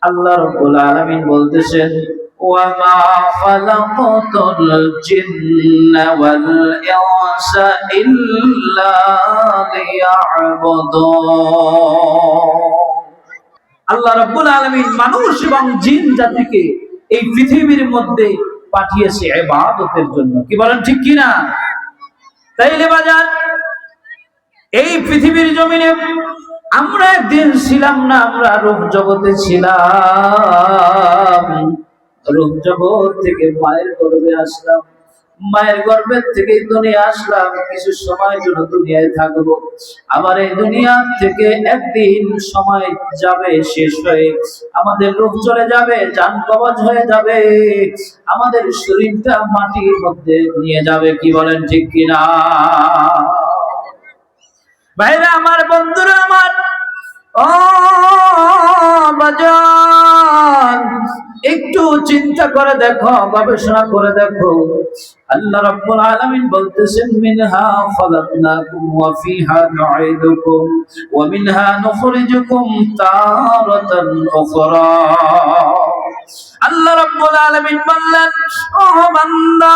আল্লাহ রাব্বুল আলামিন বলতেছেন, ওয়ামা খালাকাতুল জিন্না ওয়াল ইনসা ইল্লা লিয়া'বুদুন। আল্লাহ রাব্বুল আলামিন মানুষ এবং জিন জাতিকে এই পৃথিবীর মধ্যে পাঠিয়েছে ইবাদতের জন্য। কি বলেন ঠিক কি না? তাইলে বাজার এই পৃথিবীর জমিনে আমরা একদিন ছিলাম না, আমরা রূপ জগতে ছিলাম। রূপ জগৎ থেকে মায়ের গর্ভে আসলাম, মায়ের গর্ভের থেকে দুনিয়া আসলাম, কিছু সময় জন্য দুনিয়ায় থাকবো। আবার এই দুনিয়া থেকে একদিন সময় যাবে, শেষ হয়ে আমাদের রূপ চলে যাবে, জান কবজ হয়ে যাবে, আমাদের শরীরটা মাটির মধ্যে নিয়ে যাবে। কি বলেন ঠিক কিনা? ভাইরা আমার, বন্ধুরা আমার, ও বাজান, একটু চিন্তা করে দেখো, গবেষণা করে দেখো। আল্লাহ রাব্বুল আলামিন বলতেছেন, মিনহা খালাকনাকুম ওয়া ফিহা নুঈদুকুম ওয়া মিনহা নুখরিজুকুম তারাতান উখরা। আল্লাহ রাব্বুল আলামিন বললেন, ও বান্দা,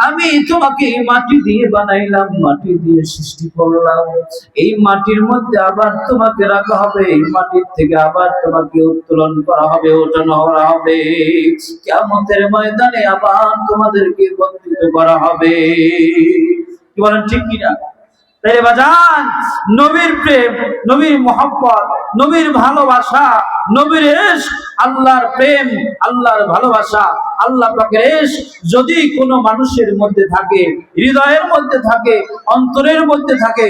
আমি তোমাকে মাটি দিয়ে বানাইলাম, মাটি দিয়ে সৃষ্টি করলাম। এই মাটির মধ্যে আবার তোমাকে রাখা হবে, এই মাটির থেকে আবার তোমাকে উত্তোলন করা হবে, ওঠানো করা হবে। কিয়ামতের ময়দানে আবার তোমাদেরকে একত্রিত করা হবে। কি বলেন ঠিক কিনা? তাই বাজান, নবীর প্রেম, নবীর মহব্বত, নবীর ভালোবাসা, নবীর ইশক, আল্লাহর প্রেম, আল্লাহর ভালোবাসা, আল্লাহ পাকের ইশক যদি কোনো মানুষের মধ্যে থাকে, হৃদয়ের মধ্যে থাকে, অন্তরের মধ্যে থাকে,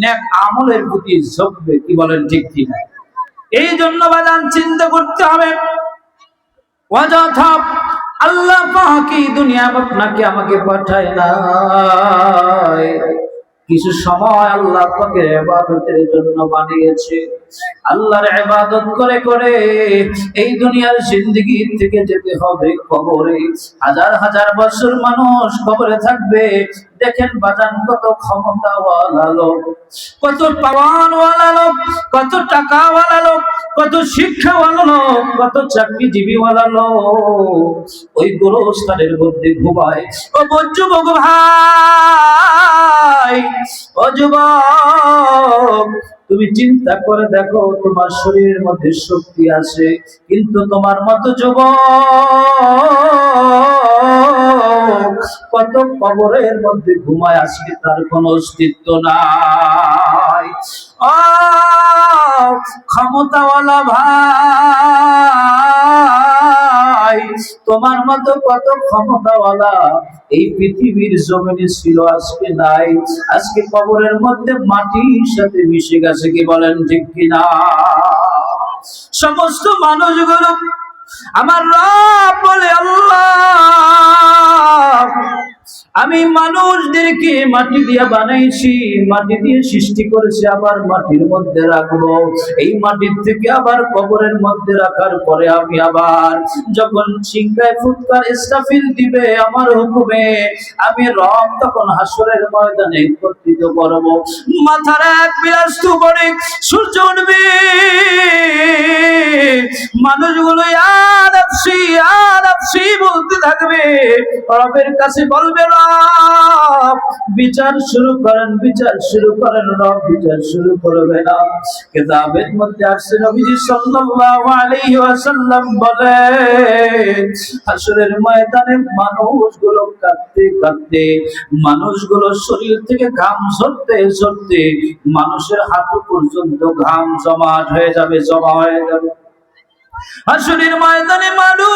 নেক আমলের প্রতি ঝুঁকবে। কি বলেন ঠিক কিনা? এই জন্য বাজান চিন্তা করতে হবে, অযথা আল্লাহ পাক এই দুনিয়া আপনাকে আমাকে পাঠায় নাই, কিছু সময় আল্লাহ পাকের ইবাদতের জন্য বানিয়েছে। আল্লাহর ইবাদত করে করে এই দুনিয়ার জিন্দেগি থেকে যেতে হবে কবরে। হাজার হাজার বছর মানুষ কবরে থাকবে। দেখেন বাজান, কত ক্ষমতাওয়ালা লোক, কত পাওয়ারওয়ালা লোক, কত টাকাওয়ালা লোক, কত শিক্ষাওয়ালা লোক, কত চাকরিজীবীওয়ালা লোক ওই গোরস্থানের মধ্যে ঘুমায়। ও যুবক ভাই, ও যুবক, তুমি চিন্তা করে দেখো, তোমার শরীরের মধ্যে শক্তি আছে, কিন্তু তোমার মতো যুবক কত কবরের মধ্যে ঘুমায়, আজকে তার কোনো অস্তিত্ব নাই। ক্ষমতাওয়ালা ভাই, তোমার মতো কত ক্ষমতাওয়ালা এই পৃথিবীর জমিনে ছিল, আজকে নাই, আজকে কবরের মধ্যে মাটির সাথে মিশে গেছে। কি বলেন ঠিক কিনা? সমস্ত মানুষগুলো আমার রব বলে, আল্লাহ, আমি মানুষদেরকে মাটি দিয়ে বানাইছি, মাটি দিয়ে সৃষ্টি করেছি, আবার মাটির মধ্যে রাখবো। এই মাটির থেকে আবার কবরের মধ্যে রাখার পরে আমি আবার যখন সিংহায় ফুৎকার ইসরাফিল দিবে আমার হুকুমে, আমি রব তখন হাসরের ময়দানে একত্রিত করব। মাথার এক বিলাস করে সূর্য উঠবে, মানুষগুলো ইয়া নাফসি ইয়া নাফসি বলতে থাকবে। রবের কাছে বলবে, রব বিচার শুরু করেন, বিচার শুরু করেন। রব বিচার শুরু করবে না। কিতাবের মধ্যে আসছে, নবীজি সাল্লাল্লাহু আলাইহি ওয়াসাল্লাম বলেন, হাসরের ময়দানে মানুষগুলো কাঁদতে কাঁদতে, মানুষগুলো শরীর থেকে ঘাম ঝরতে ঝরতে মানুষের হাঁটু পর্যন্ত ঘাম জমাট হয়ে যাবে, জমা হয়ে যাবে। হাসরের ময়দানে মানুষ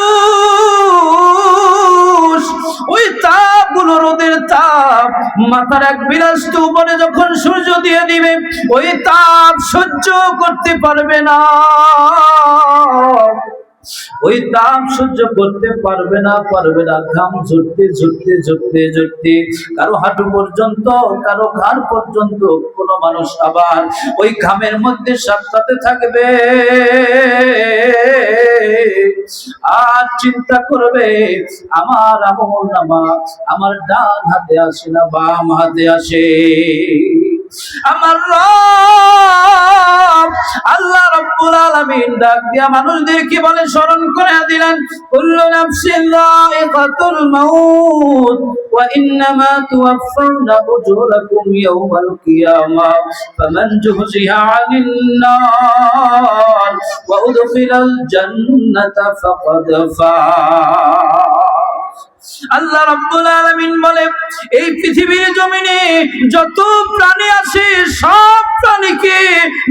ওই তাপগুলো, রোদের তাপ, মাথার এক বিলাস্ত উপরে যখন সূর্য দিয়ে দিবে, ওই তাপ সহ্য করতে পারবে না, ওই তাপ সহ্য করতে পারবে না, পারবে না। ঘাম ঝরতে ঝরতে ঝরতে ঝরতে কারো হাঁটু পর্যন্ত, কারো ঘাড় পর্যন্ত, কোন মানুষ আবার ওই ঘামের মধ্যে সাঁতরাতে থাকবে আর চিন্তা করবে, আমার আমল নামা আমার ডান হাতে আসে না বাম হাতে আসে। আমার রব আল্লাহ রাব্বুল আলামিন ডাক দিয়া মানুষদেরকে বলে স্মরণ করে দিলেন, কুল্লু নাফসিন যায়িকাতুল মাউত ওয়া ইন্নামা তুওয়াফাউনা উজুরাকুম ইয়াওমাল কিয়ামাহ ফামান যুহজিহা আনিন নার ওয়া উদখিলাল জান্নাতা ফাকাদ ফাজ। আল্লাহ রাব্বুল আলামিন বলে, এই পৃথিবীর জমিনে যত প্রাণী আছে সব প্রাণীকে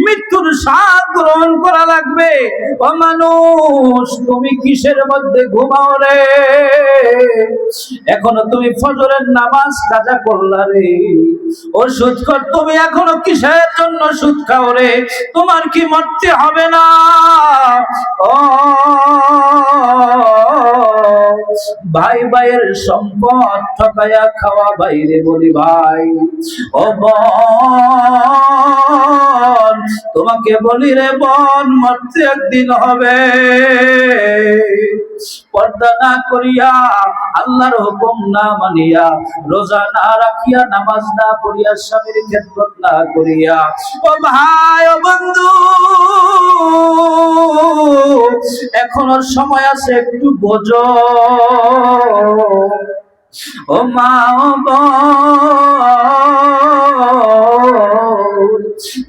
মৃত্যুর স্বাদ গ্রহণ করা লাগবে। ও মানুষ, তুমি কিসের মধ্যে ঘুমাও রে? এখনো তুমি ফজরের নামাজ কাজা করলা রে। ও সুদখোর, তুমি এখনো কিসের জন্য সুদ খাও রে? তোমার কি মরতে হবে না? ও ভাই ভাইয়ের সম্পদ ঠকাইয়া খাওয়া বাইরে বলি ভাই। ও বোন, তোমাকে বলি রে বোন, মরতে একদিন হবে। পর্দা না করিয়া, আল্লাহর হুকুম না মানিয়া, রোজা না রাখিয়া, নামাজ না পড়িয়া, স্বামীর খেদমত না করিয়া, ও ভাই ও বন্ধু, এখনো সময় আছে, একটু বোঝো। ও মা ও বোন,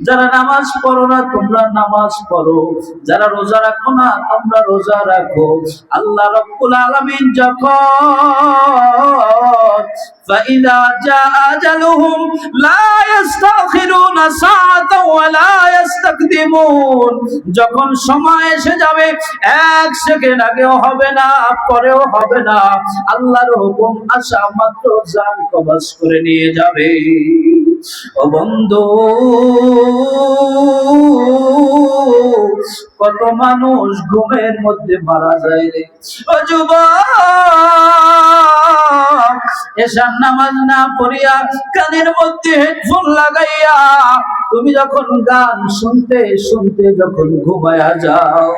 যারা নামাজ পড়ো না তোমরা নামাজ পড়ো, যারা রোজা রাখো না তোমরা রোজা রাখো। আল্লাহ রাব্বুল আলামিন যখন فإذا جاء أجلهم لا يستأخرون ساعة ولا يستقدمون, যখন সময় এসে যাবে এক সেকেন্ড আগেও হবে না পরেও হবে না। আল্লাহর হুকুম আসা মাত্র জান কবজ করে নিয়ে যাবে। ও বন্ধু, কত মানুষ ঘুমের মধ্যে মারা যায় রে। ও যুবক, এশার নামাজ না পড়িয়া কানের মধ্যে হেডফোন লাগাইয়া তুমি যখন গান শুনতে শুনতে যখন ঘুমায়া যাও,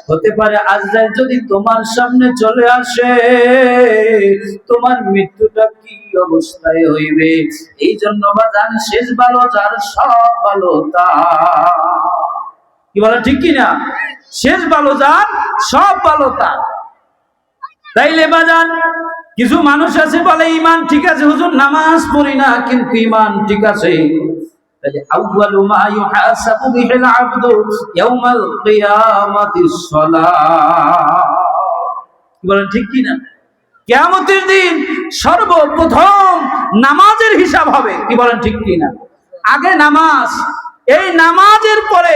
হতে পারে আজরাইল যদি তোমার সামনে চলে আসে, তোমার মৃত্যুটা কি অবস্থায় হইবে? এই জন্য বাজান, শেষ ভালো যার সব ভালো তার। কি বলে ঠিক কিনা? শেষ ভালো যার সব ভালো তার। তাইলে বাজান, কিছু মানুষ আছে বলে ঈমান ঠিক আছে হুজুর, নামাজ পড়ি না কিন্তু ঈমান ঠিক আছে। তাহলে আউয়ালু মা ইউহাসাবু বিহিল আবদু ইয়াউমাল কিয়ামাতিস সালাহ। কি বলেন ঠিক কি না? কিয়ামতের দিন সর্বপ্রথম নামাজের হিসাব হবে। কি বলেন ঠিক কি না? আগে নামাজ, এই নামাজের পরে,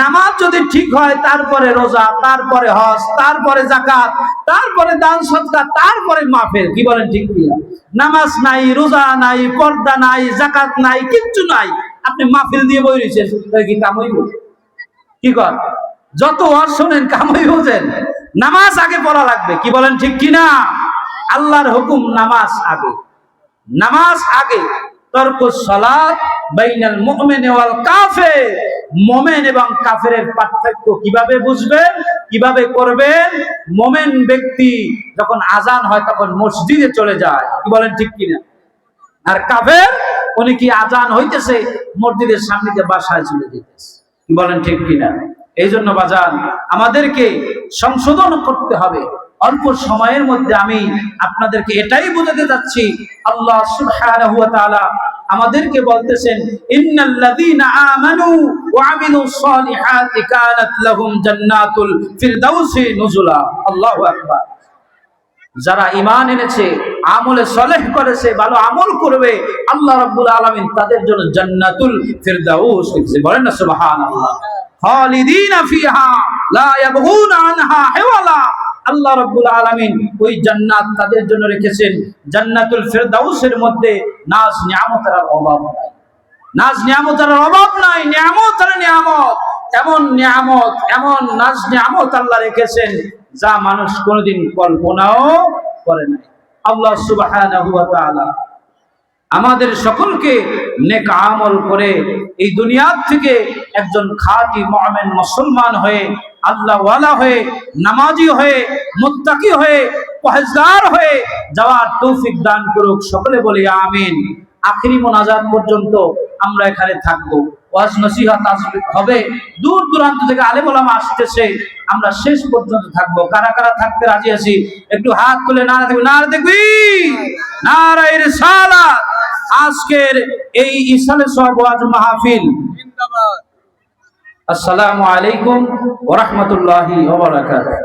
নামাজ যদি ঠিক হয় তারপরে রোজা, তারপরে হজ, তারপরে যাকাত, তারপরে দান সদকা, তারপরে মাহফিল। কি বলেন ঠিক কি না? নামাজ নাই, রোজা নাই, পর্দা নাই, যাকাত নাই, কিচ্ছু নাই, আপনি মাহফিল দিয়ে বই রয়েছেন, কি কাম হইব? কি কর? যত ওয়াজ শোনেন কাম হইব? নামাজ আগে পড়া লাগবে। কি বলেন ঠিক কি না? আল্লাহর হুকুম নামাজ আগে, নামাজ আগে। তরকুস সালাত বাইনাল মুমিন ওয়াল কাফির, মুমিন এবং কাফেরের পার্থক্য কিভাবে বুঝবেন, কিভাবে করবেন? মুমিন ব্যক্তি যখন আজান হয় তখন মসজিদে চলে যায়। কি বলেন ঠিক কিনা? আর কাফের, উনি কি আজান হইতেছে মসজিদের সামনে দিয়ে বাসায় চলে যেতেছে। কি বলেন ঠিক কিনা? এই জন্য বাজান, আমাদেরকে সংশোধন করতে হবে। অল্প সময়ের মধ্যে আমি আপনাদেরকে এটাই বোঝাতে যাচ্ছি, আল্লাহ সুবহানাহু ওয়া তাআলা আমাদেরকে বলতেছেন, ইন্নাল্লাযীনা আমানু ওয়া আমিলুস সালিহাতি কানাত লাহুম জান্নাতুল ফিরদাউসি নুজুলা। আল্লাহু আকবার। যারা ঈমান এনেছে, আমলে সালেহ করেছে, ভালো আমল করবে, আল্লাহ রাব্বুল আলামিন তাদের জন্য জান্নাতুল ফিরদাউস লিখছে। বলেন না সুবহানাল্লাহ। খালিদিনা ফিহা লা ইয়াবগুনা আনহা হিওয়ালা। আল্লাহ রাব্বুল আলামিন ওই জান্নাত তাদের জন্য রেখেছেন। জান্নাতুল ফিরদাউসের মধ্যে নাজ নিয়ামতের অভাব নাই, নাজ নিয়ামতের অভাব নাই, নিয়ামত আর নিয়ামত, এমন নিয়ামত, এমন নাজ নিয়ামত আল্লাহ রেখেছেন যা মানুষ কোনোদিন কল্পনাও করে নাই। আল্লাহ সুবহানাহু ওয়া তাআলা আমাদের সকলকে নেক আমল করে এই দুনিয়ার থেকে একজন খাঁটি মুমিন মুসলমান হয়ে, আল্লাহ ওয়ালা হয়ে, নামাজি হয়ে, মুত্তাকি হয়ে, পরহেজগার হয়ে যাওয়ার তৌফিক দান করুক। সকলে বলি আমিন। আখেরি মোনাজাত পর্যন্ত আমরা এখানে থাকবো। ওয়াজ নসিহত হবে, দূর দূরান্ত থেকে আলেম ওলামা আসতেছে, আমরা শেষ পর্যন্ত থাকবো। কারা কারা থাকতে রাজি আছি একটু হাত তুলে নারা দেখবি, নারা দেখবি, নারায়ে রিসালাত। আজকের এই ইসালে সব ওয়াজ মাহফিল। আসসালামু আলাইকুম ওয়া রাহমাতুল্লাহি ওয়া বারাকাতুহু।